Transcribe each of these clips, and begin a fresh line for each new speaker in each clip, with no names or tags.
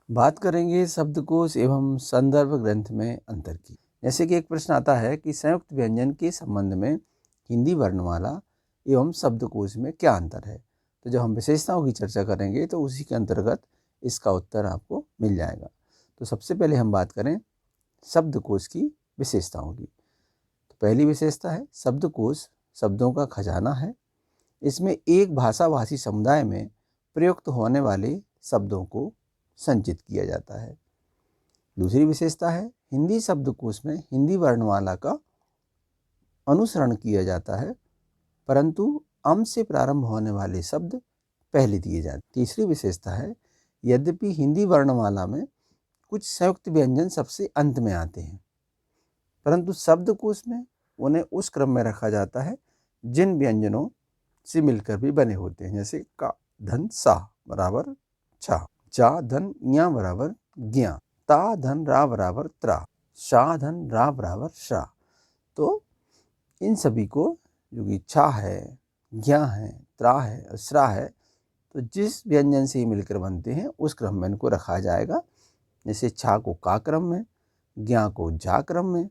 बात करेंगे शब्दकोश एवं संदर्भ ग्रंथ में अंतर की। जैसे कि एक प्रश्न आता है कि संयुक्त व्यंजन के संबंध में हिंदी वर्णमाला एवं शब्दकोश में क्या अंतर है। तो जब हम विशेषताओं की चर्चा करेंगे तो उसी के अंतर्गत इसका उत्तर आपको मिल जाएगा। तो सबसे पहले हम बात करें शब्दकोश की विशेषताओं की। तो पहली विशेषता है शब्दकोश शब्दों का खजाना है। इसमें एक भाषाभाषी समुदाय में प्रयुक्त होने वाले शब्दों को संचित किया जाता है। दूसरी विशेषता है हिंदी शब्दकोश में हिंदी वर्णमाला का अनुसरण किया जाता है, परंतु अम से प्रारंभ होने वाले शब्द पहले दिए जाते हैं। तीसरी विशेषता है यद्यपि हिंदी वर्णमाला में कुछ संयुक्त व्यंजन सबसे अंत में आते हैं, परंतु शब्दकोश में उन्हें उस क्रम में रखा जाता है जिन व्यंजनों से मिलकर भी बने होते हैं। जैसे का धन सा बराबर छा, जा धन ज्ञा बराबर ज्ञा, ता धन रा बराबर त्रा, शा धन रा बराबर शा। तो इन सभी को जो कि छा है, ज्ञा है, त्रा है और श्रा है, तो जिस व्यंजन से मिलकर बनते हैं उस क्रम में इनको रखा जाएगा। जैसे छा को का क्रम में, ज्ञा को जा क्रम में,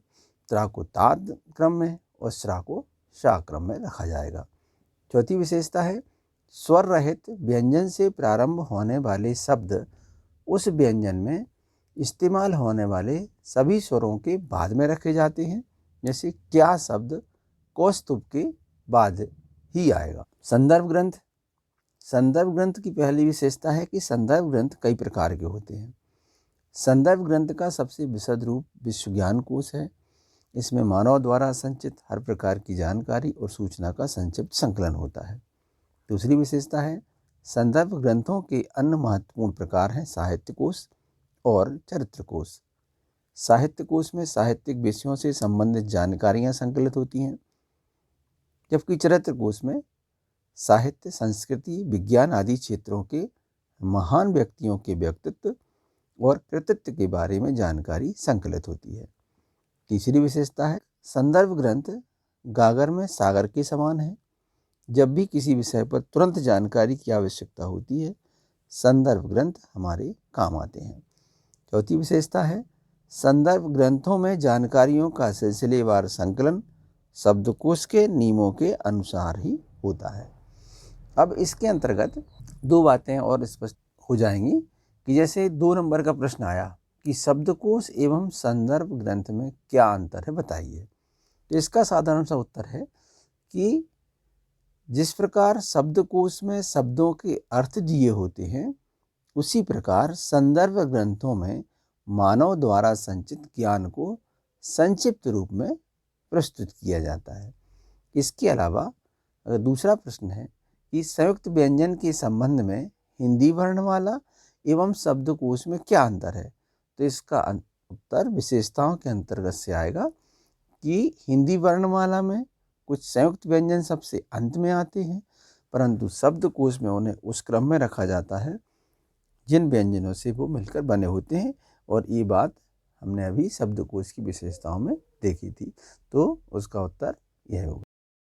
त्रा को ता क्रम में और श्रा को शा क्रम में रखा जाएगा। चौथी विशेषता है स्वर रहित व्यंजन से प्रारंभ होने वाले शब्द उस व्यंजन में इस्तेमाल होने वाले सभी स्वरों के बाद में रखे जाते हैं। जैसे क्या शब्द कौस्तुभ के बाद ही आएगा। संदर्भ ग्रंथ। संदर्भ ग्रंथ की पहली विशेषता है कि संदर्भ ग्रंथ कई प्रकार के होते हैं। संदर्भ ग्रंथ का सबसे विशद रूप विश्व ज्ञान कोश है। इसमें मानव द्वारा संचित हर प्रकार की जानकारी और सूचना का संक्षिप्त संकलन होता है। दूसरी विशेषता है संदर्भ ग्रंथों के अन्य महत्वपूर्ण प्रकार हैं साहित्य कोश और चरित्र कोश। साहित्य कोश में साहित्यिक विषयों से संबंधित जानकारियां संकलित होती हैं, जबकि चरित्र कोश में साहित्य, संस्कृति, विज्ञान आदि क्षेत्रों के महान व्यक्तियों के व्यक्तित्व और कृतित्व के बारे में जानकारी संकलित होती है। तीसरी विशेषता है संदर्भ ग्रंथ गागर में सागर के समान है। जब भी किसी विषय पर तुरंत जानकारी की आवश्यकता होती है, संदर्भ ग्रंथ हमारे काम आते हैं। चौथी विशेषता है संदर्भ ग्रंथों में जानकारियों का सिलसिलेवार संकलन शब्दकोश के नियमों के अनुसार ही होता है। अब इसके अंतर्गत दो बातें और स्पष्ट हो जाएंगी कि जैसे 2 नंबर का प्रश्न आया कि शब्दकोश एवं संदर्भ ग्रंथ में क्या अंतर है बताइए। तो इसका साधारण सा उत्तर है कि जिस प्रकार शब्दकोश में शब्दों के अर्थ दिए होते हैं, उसी प्रकार संदर्भ ग्रंथों में मानव द्वारा संचित ज्ञान को संक्षिप्त रूप में प्रस्तुत किया जाता है। इसके अलावा अगर दूसरा प्रश्न है कि संयुक्त व्यंजन के संबंध में हिंदी वर्णमाला एवं शब्दकोश में क्या अंतर है, तो इसका उत्तर विशेषताओं के अंतर्गत से आएगा कि हिंदी वर्णमाला में कुछ संयुक्त व्यंजन सबसे अंत में आते हैं, परंतु शब्दकोश में उन्हें उस क्रम में रखा जाता है जिन व्यंजनों से वो मिलकर बने होते हैं। और ये बात हमने अभी शब्दकोश की विशेषताओं में देखी थी, तो उसका उत्तर यह होगा।